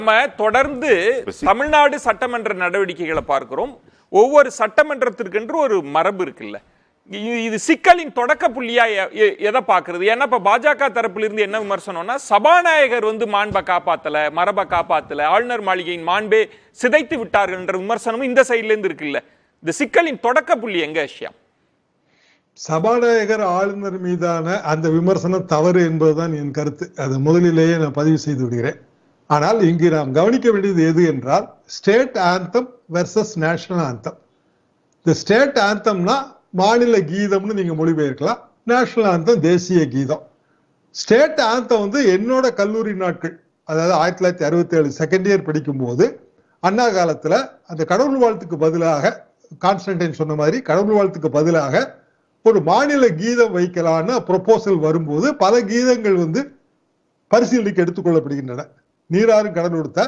நம்ம தொடர்ந்து தமிழ்நாடு சட்டமன்ற நடவடிக்கைகளை பார்க்கிறோம். ஒவ்வொரு சட்டமன்றத்திற்கென்று ஒரு மரபு இருக்குல்ல. இது சிக்கலின் தொடக்க புள்ளியா எதை பாக்குறது? ஏன்னா இப்ப பாஜக தரப்பிலிருந்து என்ன விமர்சனம்னா, சபாநாயகர் மாண்பை காப்பாத்தல, மரபை காப்பாத்தல, ஆளுநர் மாளிகையின் மாண்பே சிதைத்து விட்டார்கள் என்ற விமர்சனமும் இந்த சைட்ல இருந்து இருக்குல்ல. இந்த சிக்கலின் தொடக்க புள்ளி எங்க விஷயம்? சபாநாயகர் ஆளுநர் மீதான அந்த விமர்சனம் தவறு என்பதுதான் என் கருத்து. அது முதலிலேயே நான் பதிவு செய்து விடுகிறேன். ஆனால் இங்கு நாம் கவனிக்க வேண்டியது எது என்றால், state anthem versus national anthem. இந்த ஸ்டேட் ஆந்தம்னா மாநில கீதம்னு நீங்க மொழிபெயர்க்கலாம், நேஷனல் ஆந்தம் தேசிய கீதம். ஸ்டேட் ஆந்தம் என்னோட கல்லூரி நாட்கள், அதாவது 1967 செகண்ட் இயர் படிக்கும் போது அண்ணா காலத்துல அந்த கடவுள் வாழ்த்துக்கு பதிலாக, கான்ஸ்டன்டைன் சொன்ன மாதிரி கடவுள் வாழ்த்துக்கு பதிலாக ஒரு மாநில கீதம் வைக்கலான்னு ப்ரொபோசல் வரும்போது பல கீதங்கள் பரிசீலனைக்கு எடுத்துக்கொள்ளப்படுகின்றன. நீராறும் கடல் உடுத்த,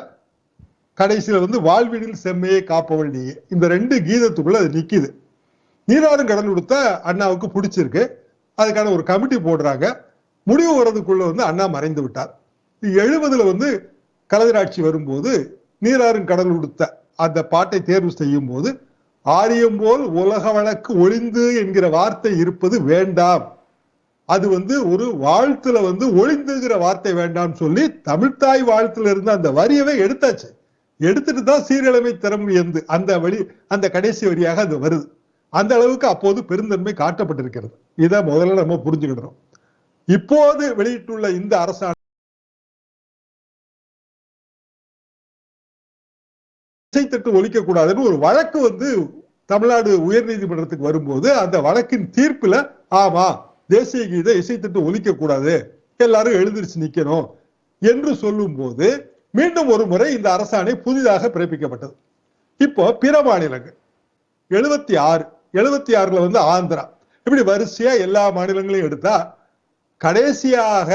கடைசியில வாழ்வினில் செம்மையை காப்பவள் நீயே, இந்த ரெண்டு கீதத்துக்குள்ள அது நிக்குது. நீராறும் கடல் உடுத்த அண்ணாவுக்கு பிடிச்சிருக்கு, அதுக்கான ஒரு கமிட்டி போடுறாங்க. முடிவு வர்றதுக்குள்ள அண்ணா மறைந்து விட்டார். 70ல கலைஞராட்சி வரும்போது நீராறும் கடல் உடுத்த அந்த பாட்டை தேர்வு செய்யும் போது, ஆரியம் போல் உலக வழக்கு ஒளிந்து என்கிற வார்த்தை இருப்பது வேண்டாம், அது ஒரு வாழ்த்துல ஒளிந்துங்கிற வார்த்தை வேண்டாம் சொல்லி தமிழ்தாய் வாழ்த்துல இருந்த அந்த வரியவே எடுத்தாச்சு. எடுத்துட்டு தான் சீரழிமை திறம் எந்து அந்த கடைசி வரியாக அது வருது. அந்த அளவுக்கு அப்போது பெருந்தன்மை காட்டப்பட்டிருக்கிறது. இதை முதல்ல நம்ம புரிஞ்சுக்கிடணும். இப்போது வெளியிட்டுள்ள இந்த அரசாணை இசைத்தட்டு ஒலிக்க கூடாதுன்னு ஒரு வழக்கு தமிழ்நாடு உயர் நீதிமன்றத்துக்கு வரும்போது, அந்த வழக்கின் தீர்ப்புல ஆமா தேசிய கீத இசைத்தட்டு ஒலிக்க கூடாது, எல்லாரும் எழுந்திருச்சு நிக்கணும் என்று சொல்லும் போது மீண்டும் ஒரு முறை இந்த அரசாணை புதிதாக பிறப்பிக்கப்பட்டது. இப்போ பிற மாநிலங்கள் 76ல ஆந்திரா, இப்படி வரிசையா எல்லா மாநிலங்களையும் எடுத்தா கடைசியாக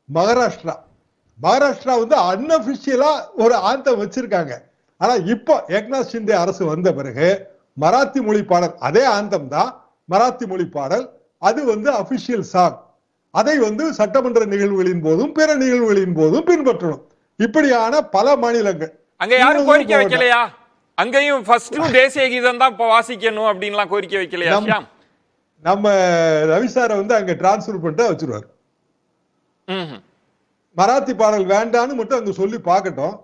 மகாராஷ்டிரா அன்அபிஷியலா ஒரு ஆந்தம் வச்சிருக்காங்க. ஆனா இப்போ ஏக்நாத் ஷிண்டே அரசு வந்த பிறகு மராத்தி மொழி பாடல், அதே ஆந்தம் தான் மராத்தி மொழி பாடல், அது அபிஷியல் சாங். அதை சட்டமன்ற நிகழ்வுகளின் போதும் பிற நிகழ்வுகளின் போதும் பின்பற்றணும். இப்படியான பல மாநிலங்கள். அங்க யாரும் கோரிக்கை வைக்கலையா? அங்கேயும் தேசிய கீதம் தான் வாசிக்கணும் அப்படின்லாம் கோரிக்கை வைக்கலையா? நம்ம ரவிசார அங்க டிரான்ஸ்பர் பண்ணிட்டு வச்சிருவாரு. மராத்தி பாடல் வேண்டான்னு மட்டும் அங்க சொல்லி பார்க்கட்டும்,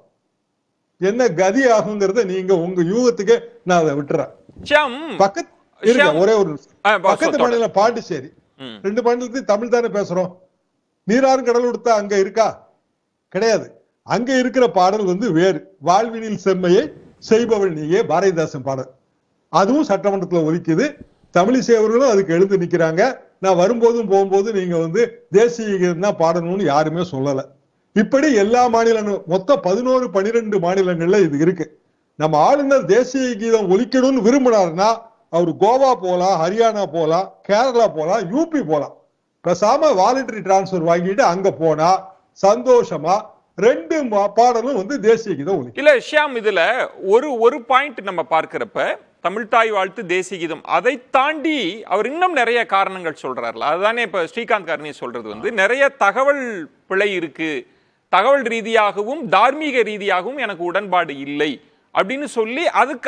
என்ன கதி ஆகுங்கிறத நீங்க உங்க யூகத்துக்கே நான் அதை விட்டுறேன். ஒரே ஒரு பக்கத்து மாநிலம் பாண்டிச்சேரி, 2 மாநிலத்தையும் தமிழ் தானே பேசுறோம். நீராறும் கடல் உடுத்த அங்க இருக்கா? கிடையாது. அங்க இருக்கிற பாடல் வேறு, வாழ்வினில் செம்மையை செய்பவள் நீயே பாரதிதாசன் பாடல், அதுவும் சட்டமன்றத்துல ஒலிக்குது. தமிழிசை அவர்களும் அதுக்கு எழுந்து நிக்கிறாங்க. நான் வரும்போதும் போகும்போது நீங்க தேசிய கீதம் தான் பாடணும்னு யாருமே சொல்லல. இப்படி எல்லா மாநிலங்களும் மொத்தம் 11-12 மாநிலங்கள்ல இது இருக்கு. நம்ம ஆளுநர் தேசிய கீதம் ஒலிக்கணும்னு விரும்பினார்னா அவர் கோவா போலாம், ஹரியானா போலாம், கேரளா போலாம், யூபி போலாம். பேசாம வாலண்டரி டிரான்ஸ்பர் வாங்கிட்டு அங்க போனா சந்தோஷமா 2 பாடலும் தேசிய கீதம் ஒலிக்கும். இல்ல ஷியாம், இதுல ஒரு பாயிண்ட் நம்ம பார்க்கிறப்ப, தமிழ்தாய் வாழ்த்து தேசிய கீதம், அதை தாண்டி அவர் இன்னும் நிறைய காரணங்கள் சொல்றாருல. அதுதானே இப்ப ஸ்ரீகாந்த் காரணி சொல்றது நிறைய தகவல் பிழை இருக்கு, தகவல் ரீதியாகவும் தார்மீக ரீதியாகவும் எனக்கு உடன்பாடு இல்லை அப்படின்னு சொல்லி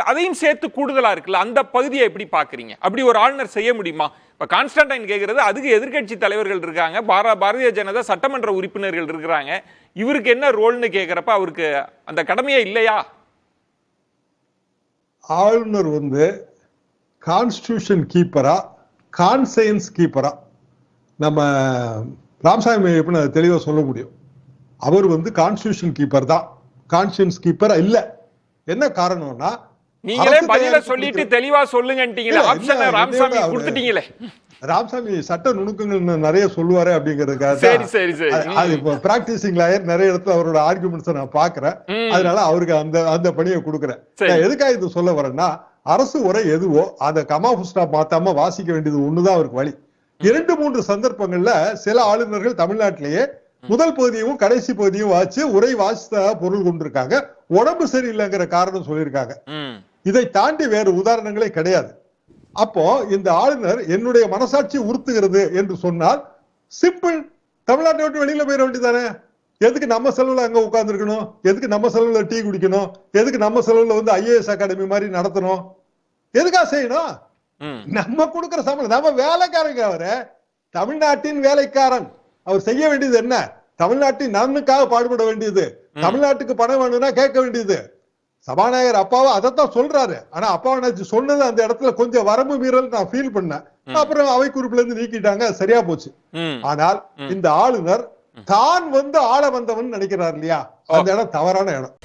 அதையும் சேர்த்து கூடுதலா இருக்குல்ல. அந்த பகுதியை எப்படி பாக்குறீங்க? அப்படி ஒரு ஆளுநர் செய்ய முடியுமா? இப்ப கான்ஸ்டன்டைன் கேட்கறது, அதுக்கு எதிர்கட்சி தலைவர்கள் இருக்காங்க, பாரதிய ஜனதா சட்டமன்ற உறுப்பினர்கள் இருக்கிறாங்க, இவருக்கு என்ன ரோல்னு கேட்கிறப்ப அவருக்கு அந்த கடமையே இல்லையா? ஆளுநர் கான்ஸ்டிடியூஷன் கீப்பரா, கான்சைன்ஸ் கீப்பரா? நம்ம ராமசாமி எப்படி அதை தெளிவா சொல்ல முடியும்? அவர் கான்ஸ்டிடியூஷன் கீப்பர் தான், கான்சியன்ஸ் கீப்பர் இல்ல. என்ன காரணம்னா, நீங்களே பதில சொல்லிட்டு தெளிவா சொல்லுங்கன்றீங்களே, ஆப்ஷன் ராமசாமி கொடுத்துட்டீங்களே. ராமசாமி சட்ட நுணுக்கங்கள் நிறைய சொல்லுவாரு அப்படிங்கிறதுக்காக பிராக்டிசிங் லாயர், நிறைய இடத்துல அவரோட ஆர்குமெண்ட்ஸ் நான் பாக்குறேன். அதனால அவருக்கு அந்த பணியை கொடுக்குறேன். எதுக்காக இது சொல்ல வரேன்னா, அரசு உரை எதுவோ அதை கமா புஸ்டா மாத்தாம வாசிக்க வேண்டியது ஒண்ணுதான் அவருக்கு வழி. 2-3 சந்தர்ப்பங்கள்ல சில ஆளுநர்கள் தமிழ்நாட்டிலேயே முதல் பகுதியும் கடைசி பகுதியும் வாசிச்சு உரை வாசித்ததாக பொருள் கொண்டிருக்காங்க. உடம்பு சரியில்லைங்கிற காரணம் சொல்லியிருக்காங்க. இதை தாண்டி வேறு உதாரணங்களே கிடையாது. அப்போ இந்த ஆளுநர் என்னுடைய மனசாட்சி உறுத்துகிறது என்று சொன்னால் சிம்பிள், தமிழ்நாட்டை விட்டு வெளியில போயிட வேண்டியதானே? எதுக்கு நம்ம செலவுல அங்க உட்கார்ந்து இருக்கணும்? எதுக்கு நம்ம செலவுல டீ குடிக்கணும்? எதுக்கு நம்ம செலவுல வந்து IAS அகாடமி மாதிரி நடத்தணும்? எதுக்கா செய்யணும்? நம்ம கொடுக்கிற சம்பளம், நம்ம வேலைக்காரங்க. அவரு தமிழ்நாட்டின் வேலைக்காரன். அவர் செய்ய வேண்டியது என்ன? தமிழ்நாட்டின் நலனுக்காக பாடுபட வேண்டியது, தமிழ்நாட்டுக்கு பணம் வேணும்னா கேட்க வேண்டியது. சபாநாயகர் அப்பாவை அதைத்தான் சொல்றாரு. ஆனா அப்பாவை சொன்னது அந்த இடத்துல கொஞ்சம் வரம்பு மீறல் நான் ஃபீல் பண்ணேன். அப்புறம் அவை குறிப்புல இருந்து நீக்கிட்டாங்க, சரியா போச்சு. ஆனால் இந்த ஆளுநர் தான் வந்து ஆள வந்தவன் நினைக்கிறார் இல்லையா, அந்த இடம் தவறான இடம்.